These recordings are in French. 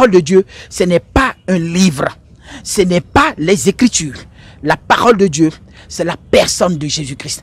parole de Dieu, ce n'est pas un livre, ce n'est pas les Écritures. La parole de Dieu, c'est la personne de Jésus-Christ.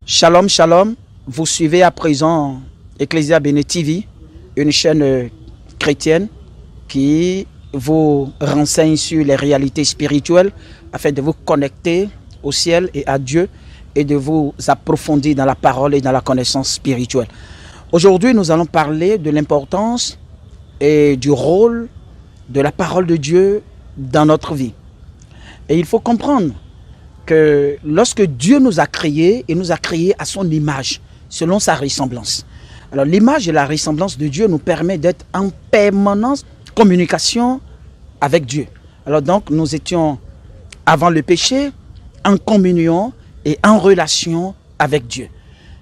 Shalom, shalom. Vous suivez à présent Ecclesia Bene TV, une chaîne chrétienne qui vous renseigne sur les réalités spirituelles afin de vous connecter au ciel et à Dieu et de vous approfondir dans la parole et dans la connaissance spirituelle. Aujourd'hui, nous allons parler de l'importance et du rôle de la parole de Dieu dans notre vie. Et il faut comprendre que lorsque Dieu nous a créés, il nous a créés à son image, selon sa ressemblance. Alors l'image et la ressemblance de Dieu nous permet d'être en permanence communication avec Dieu. Alors donc nous étions avant le péché en communion et en relation avec Dieu.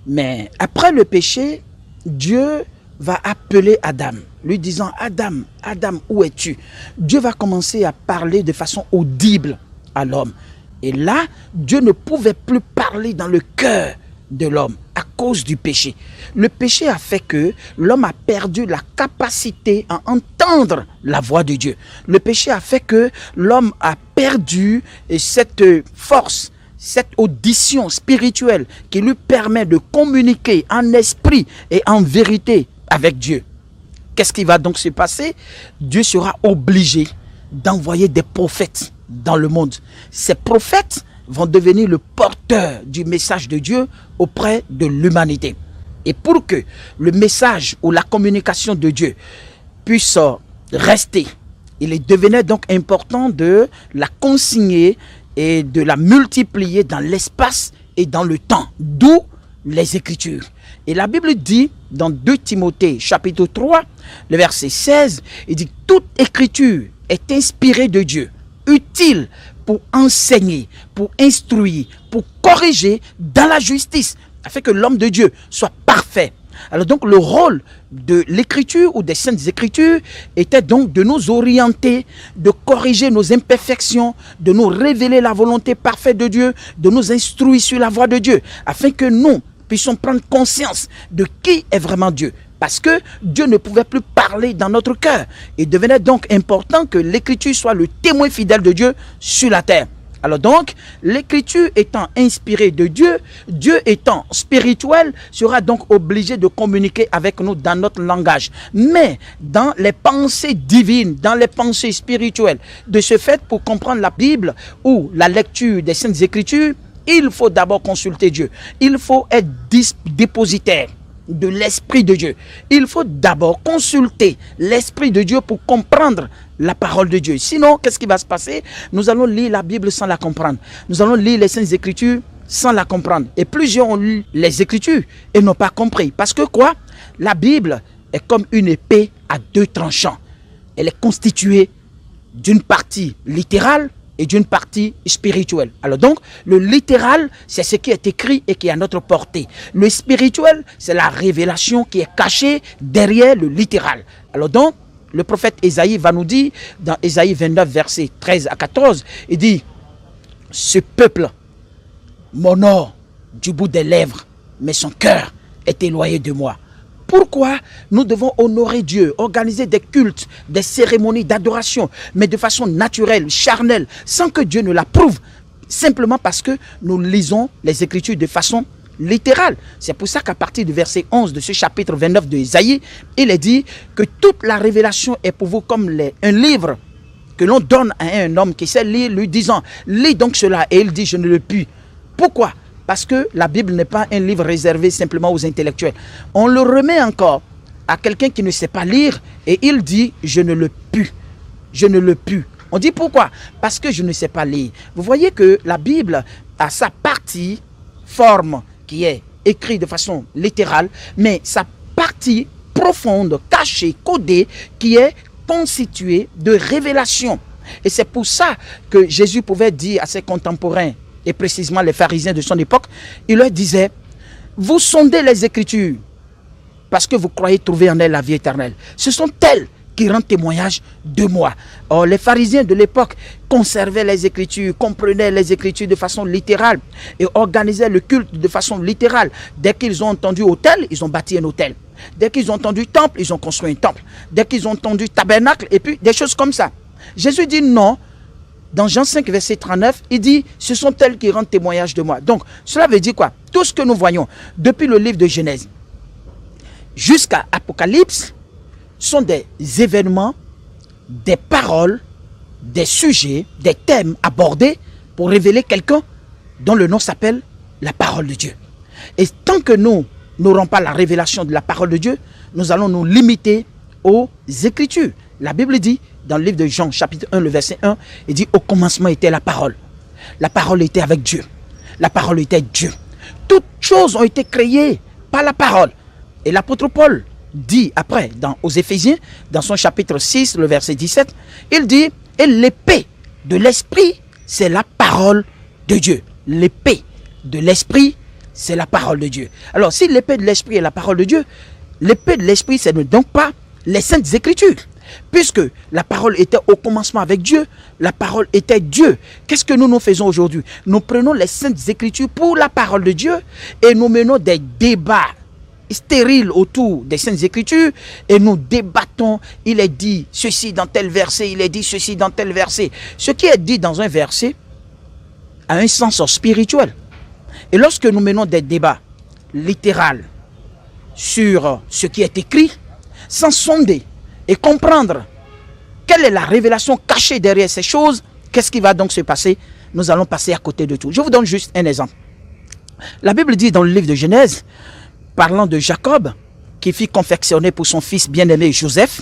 Mais après le péché, Dieu va appeler Adam, lui disant « Adam, Adam, où es-tu » Dieu va commencer à parler de façon audible à l'homme. Et là, Dieu ne pouvait plus parler dans le cœur de l'homme à cause du péché. Le péché a fait que l'homme a perdu la capacité à entendre la voix de Dieu. Le péché a fait que l'homme a perdu cette force, cette audition spirituelle qui lui permet de communiquer en esprit et en vérité avec Dieu. Qu'est-ce qui va donc se passer? Dieu sera obligé d'envoyer des prophètes dans le monde. Ces prophètes vont devenir le porteur du message de Dieu auprès de l'humanité. Et pour que le message ou la communication de Dieu puisse rester, il devenait donc important de la consigner et de la multiplier dans l'espace et dans le temps, d'où les Écritures. Et la Bible dit dans 2 Timothée chapitre 3, le verset 16, il dit « Toute Écriture est inspirée de Dieu, utile pour enseigner, pour instruire, pour corriger dans la justice, afin que l'homme de Dieu soit parfait. » Alors donc le rôle de l'écriture ou des saintes écritures était donc de nous orienter, de corriger nos imperfections, de nous révéler la volonté parfaite de Dieu, de nous instruire sur la voie de Dieu, afin que nous puissions prendre conscience de qui est vraiment Dieu. Parce que Dieu ne pouvait plus parler dans notre cœur. Il devenait donc important que l'écriture soit le témoin fidèle de Dieu sur la terre. Alors donc, l'écriture étant inspirée de Dieu, Dieu étant spirituel, sera donc obligé de communiquer avec nous dans notre langage. Mais dans les pensées divines, dans les pensées spirituelles, de ce fait, pour comprendre la Bible ou la lecture des Saintes Écritures, il faut d'abord consulter Dieu. Il faut être dépositaire de l'Esprit de Dieu. Il faut d'abord consulter l'Esprit de Dieu pour comprendre la parole de Dieu. Sinon, qu'est-ce qui va se passer? Nous allons lire la Bible sans la comprendre. Nous allons lire les Saintes Écritures sans la comprendre. Et plusieurs ont lu les Écritures et n'ont pas compris. Parce que quoi? La Bible est comme une épée à 2 tranchants. Elle est constituée d'une partie littérale et d'une partie spirituelle. Alors donc, le littéral, c'est ce qui est écrit et qui est à notre portée. Le spirituel, c'est la révélation qui est cachée derrière le littéral. Alors donc, le prophète Ésaïe va nous dire, dans Ésaïe 29, versets 13 à 14, il dit, « Ce peuple m'honore du bout des lèvres, mais son cœur est éloigné de moi. » Pourquoi nous devons honorer Dieu, organiser des cultes, des cérémonies d'adoration, mais de façon naturelle, charnelle, sans que Dieu ne l'approuve, simplement parce que nous lisons les Écritures de façon littérale. C'est pour ça qu'à partir du verset 11 de ce chapitre 29 de Ésaïe, il est dit que toute la révélation est pour vous comme un livre que l'on donne à un homme qui sait lire, lui disant « Lis donc cela » et il dit « Je ne le puis ». Pourquoi ? Parce que la Bible n'est pas un livre réservé simplement aux intellectuels. On le remet encore à quelqu'un qui ne sait pas lire et il dit « Je ne le puis ». Je ne le puis. On dit pourquoi? Parce que je ne sais pas lire. Vous voyez que la Bible a sa partie forme qui est écrite de façon littérale, mais sa partie profonde, cachée, codée, qui est constituée de révélation. Et c'est pour ça que Jésus pouvait dire à ses contemporains, et précisément les pharisiens de son époque, il leur disait, vous sondez les Écritures, parce que vous croyez trouver en elles la vie éternelle. Ce sont elles qui rendent témoignage de moi. Or, les pharisiens de l'époque conservaient les Écritures, comprenaient les Écritures de façon littérale et organisaient le culte de façon littérale. Dès qu'ils ont entendu autel, ils ont bâti un autel. Dès qu'ils ont entendu temple, ils ont construit un temple. Dès qu'ils ont entendu tabernacle, et puis des choses comme ça. Jésus dit non. Dans Jean 5, verset 39, il dit, ce sont elles qui rendent témoignage de moi. Donc, cela veut dire quoi? Tout ce que nous voyons depuis le livre de Genèse jusqu'à Apocalypse sont des événements, des paroles, des sujets, des thèmes abordés pour révéler quelqu'un dont le nom s'appelle la parole de Dieu. Et tant que nous n'aurons pas la révélation de la parole de Dieu, nous allons nous limiter aux Écritures. La Bible dit, dans le livre de Jean, chapitre 1, le verset 1, il dit, au commencement était la parole. La parole était avec Dieu. La parole était Dieu. Toutes choses ont été créées par la parole. Et l'apôtre Paul dit après, aux Éphésiens, dans son chapitre 6, le verset 17, il dit, et l'épée de l'esprit, c'est la parole de Dieu. L'épée de l'esprit, c'est la parole de Dieu. Alors, si l'épée de l'esprit est la parole de Dieu, l'épée de l'esprit, ce n'est donc pas les saintes écritures. Puisque la parole était au commencement avec Dieu, la parole était Dieu. Qu'est-ce que nous faisons aujourd'hui? Nous prenons les saintes écritures pour la parole de Dieu et nous menons des débats stériles autour des saintes écritures et nous débattons. Il est dit ceci dans tel verset, il est dit ceci dans tel verset. Ce qui est dit dans un verset a un sens spirituel. Et lorsque nous menons des débats littéraux sur ce qui est écrit, sans sonder et comprendre quelle est la révélation cachée derrière ces choses, qu'est-ce qui va donc se passer? Nous allons passer à côté de tout. Je vous donne juste un exemple. La Bible dit dans le livre de Genèse, parlant de Jacob, qui fit confectionner pour son fils bien-aimé Joseph,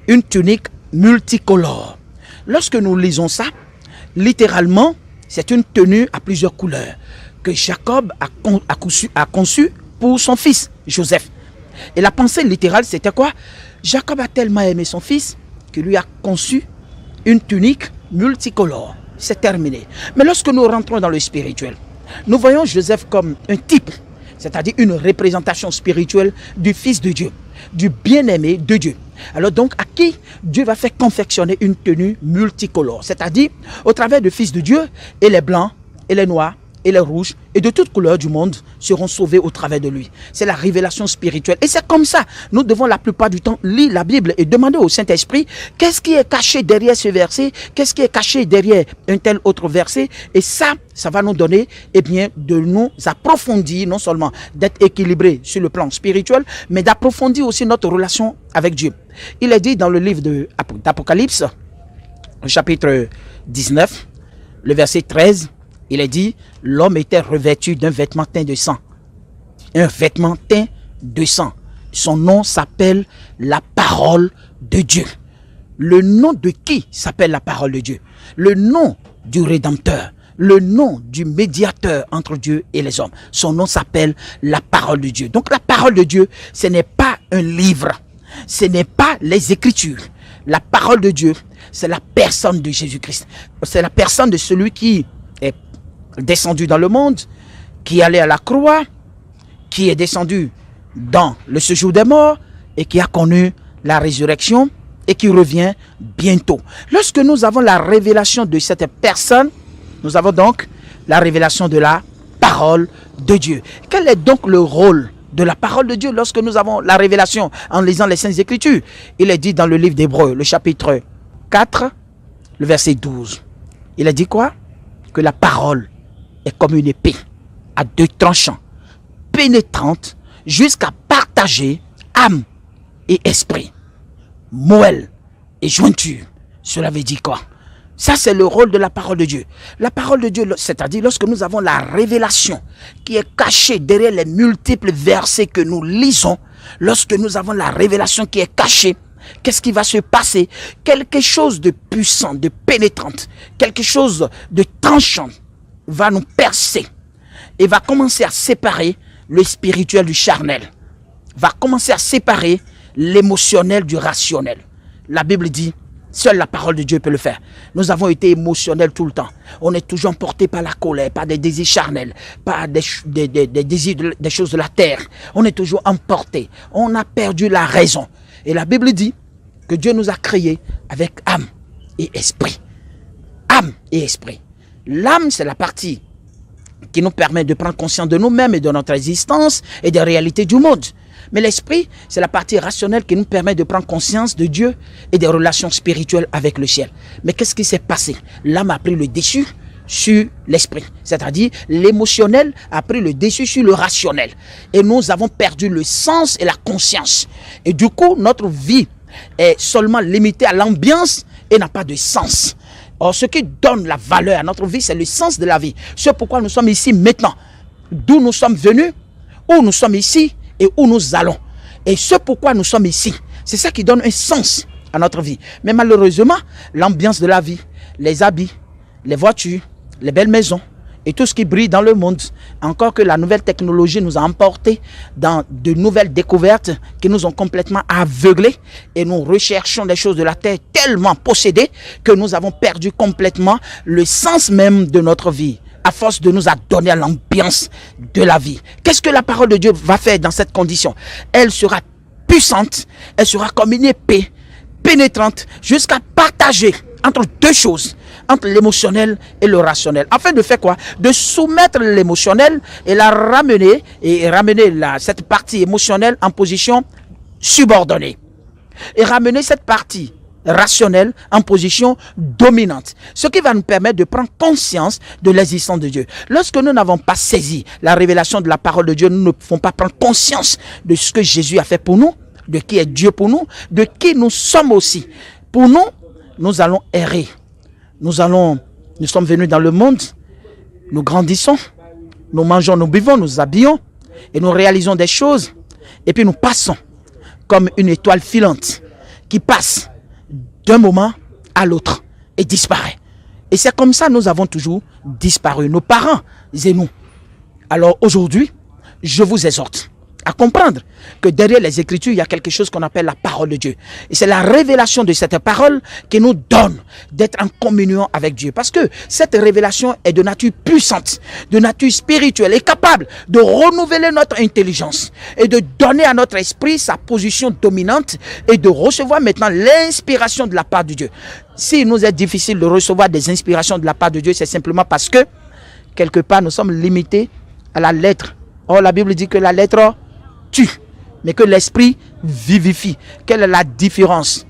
une tunique multicolore. Lorsque nous lisons ça, littéralement, c'est une tenue à plusieurs couleurs que Jacob a conçue pour son fils Joseph. Et la pensée littérale, c'était quoi? Jacob a tellement aimé son fils qu'il lui a conçu une tunique multicolore. C'est terminé. Mais lorsque nous rentrons dans le spirituel, nous voyons Joseph comme un type, c'est-à-dire une représentation spirituelle du Fils de Dieu, du bien-aimé de Dieu. Alors donc, à qui Dieu va faire confectionner une tenue multicolore, c'est-à-dire au travers du Fils de Dieu, et les blancs, et les noirs, et les rouges, et de toutes couleurs du monde seront sauvés au travers de lui. C'est la révélation spirituelle. Et c'est comme ça. Nous devons la plupart du temps lire la Bible et demander au Saint-Esprit qu'est-ce qui est caché derrière ce verset, qu'est-ce qui est caché derrière un tel autre verset. Et ça va nous donner, de nous approfondir, non seulement d'être équilibrés sur le plan spirituel, mais d'approfondir aussi notre relation avec Dieu. Il est dit dans le livre d'Apocalypse, chapitre 19, le verset 13, il est dit, l'homme était revêtu d'un vêtement teint de sang. Un vêtement teint de sang. Son nom s'appelle la parole de Dieu. Le nom de qui s'appelle la parole de Dieu? Le nom du Rédempteur. Le nom du médiateur entre Dieu et les hommes. Son nom s'appelle la parole de Dieu. Donc la parole de Dieu, ce n'est pas un livre. Ce n'est pas les Écritures. La parole de Dieu, c'est la personne de Jésus-Christ. C'est la personne de celui qui est descendu dans le monde, qui est allé à la croix, qui est descendu dans le séjour des morts et qui a connu la résurrection et qui revient bientôt. Lorsque nous avons la révélation de cette personne, nous avons donc la révélation de la parole de Dieu. Quel est donc le rôle de la parole de Dieu lorsque nous avons la révélation en lisant les Saintes Écritures? Il est dit dans le livre d'Hébreux, le chapitre 4, le verset 12. Il a dit quoi? Que la parole est comme une épée à deux tranchants, pénétrante jusqu'à partager âme et esprit, moelle et jointure. Cela veut dire quoi? Ça, c'est le rôle de la parole de Dieu. La parole de Dieu, c'est-à-dire lorsque nous avons la révélation qui est cachée derrière les multiples versets que nous lisons, lorsque nous avons la révélation qui est cachée, qu'est-ce qui va se passer? Quelque chose de puissant, de pénétrante, quelque chose de tranchant va nous percer et va commencer à séparer le spirituel du charnel, va commencer à séparer l'émotionnel du rationnel. La Bible dit, seule la parole de Dieu peut le faire. Nous avons été émotionnels tout le temps. On est toujours emporté par la colère, par des désirs charnels, par des désirs, des choses de la terre. On est toujours emporté. On a perdu la raison. Et la Bible dit que Dieu nous a créés avec âme et esprit. Âme et esprit. L'âme, c'est la partie qui nous permet de prendre conscience de nous-mêmes et de notre existence et des réalités du monde. Mais l'esprit, c'est la partie rationnelle qui nous permet de prendre conscience de Dieu et des relations spirituelles avec le ciel. Mais qu'est-ce qui s'est passé? L'âme a pris le dessus sur l'esprit. C'est-à-dire, l'émotionnel a pris le dessus sur le rationnel. Et nous avons perdu le sens et la conscience. Et du coup, notre vie est seulement limitée à l'ambiance et n'a pas de sens. Or, ce qui donne la valeur à notre vie, c'est le sens de la vie. C'est pourquoi nous sommes ici maintenant. D'où nous sommes venus, où nous sommes ici et où nous allons. Et ce pourquoi nous sommes ici. C'est ça qui donne un sens à notre vie. Mais malheureusement, l'ambiance de la vie, les habits, les voitures, les belles maisons et tout ce qui brille dans le monde, encore que la nouvelle technologie nous a emportés dans de nouvelles découvertes qui nous ont complètement aveuglés et nous recherchons des choses de la terre tellement possédées que nous avons perdu complètement le sens même de notre vie à force de nous adonner à l'ambiance de la vie. Qu'est-ce que la parole de Dieu va faire dans cette condition? Elle sera puissante, elle sera comme une épée pénétrante jusqu'à partager entre deux choses, entre l'émotionnel et le rationnel. Afin de faire quoi? De soumettre l'émotionnel et la ramener, cette partie émotionnelle en position subordonnée. Et ramener cette partie rationnelle en position dominante. Ce qui va nous permettre de prendre conscience de l'existence de Dieu. Lorsque nous n'avons pas saisi la révélation de la parole de Dieu, nous ne pouvons pas prendre conscience de ce que Jésus a fait pour nous, de qui est Dieu pour nous, de qui nous sommes aussi. Pour nous, nous allons errer. Nous sommes venus dans le monde, nous grandissons, nous mangeons, nous buvons, nous habillons et nous réalisons des choses et puis nous passons comme une étoile filante qui passe d'un moment à l'autre et disparaît. Et c'est comme ça que nous avons toujours disparu, nos parents et nous. Alors aujourd'hui, je vous exhorte à comprendre que derrière les Écritures, il y a quelque chose qu'on appelle la parole de Dieu. Et c'est la révélation de cette parole qui nous donne d'être en communion avec Dieu. Parce que cette révélation est de nature puissante, de nature spirituelle et capable de renouveler notre intelligence et de donner à notre esprit sa position dominante et de recevoir maintenant l'inspiration de la part de Dieu. S'il nous est difficile de recevoir des inspirations de la part de Dieu, c'est simplement parce que quelque part nous sommes limités à la lettre. Or la Bible dit que la lettre tue, mais que l'esprit vivifie. Quelle est la différence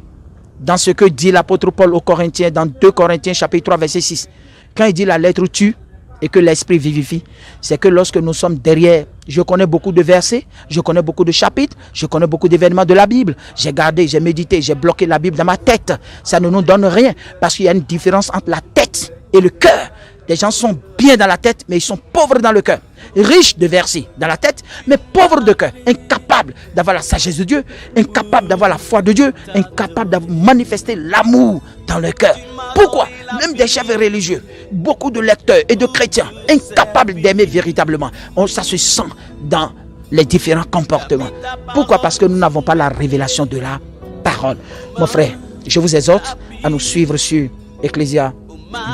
dans ce que dit l'apôtre Paul aux Corinthiens dans 2 Corinthiens chapitre 3 verset 6? Quand il dit la lettre tue et que l'esprit vivifie, c'est que lorsque nous sommes derrière, je connais beaucoup de versets, je connais beaucoup de chapitres, je connais beaucoup d'événements de la Bible, j'ai gardé, j'ai médité, j'ai bloqué la Bible dans ma tête. Ça ne nous donne rien parce qu'il y a une différence entre la tête et le cœur. Les gens sont bien dans la tête, mais ils sont pauvres dans le cœur. Riches de versets dans la tête, mais pauvres de cœur. Incapables d'avoir la sagesse de Dieu, incapables d'avoir la foi de Dieu, incapables de manifester l'amour dans le cœur. Pourquoi? Même des chefs religieux, beaucoup de lecteurs et de chrétiens, incapables d'aimer véritablement. Ça se sent dans les différents comportements. Pourquoi? Parce que nous n'avons pas la révélation de la parole. Mon frère, je vous exhorte à nous suivre sur Ecclesia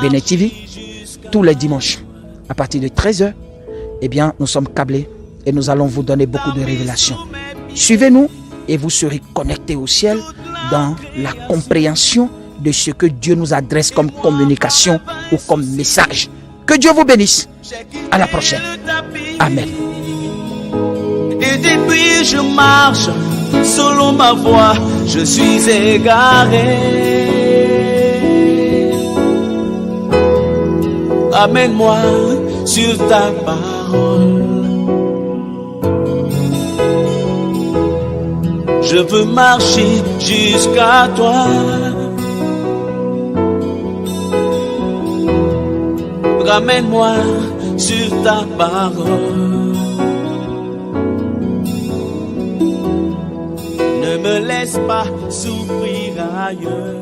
Béné TV tous les dimanches à partir de 13h. Eh bien, nous sommes câblés et nous allons vous donner beaucoup de révélations. Suivez-nous et vous serez connectés au ciel dans la compréhension de ce que Dieu nous adresse comme communication ou comme message. Que Dieu vous bénisse. À la prochaine. Amen. Et depuis je marche selon ma voie, je suis égaré. Amène-moi sur ta parole. Je veux marcher jusqu'à toi. Ramène-moi sur ta parole. Ne me laisse pas souffrir ailleurs.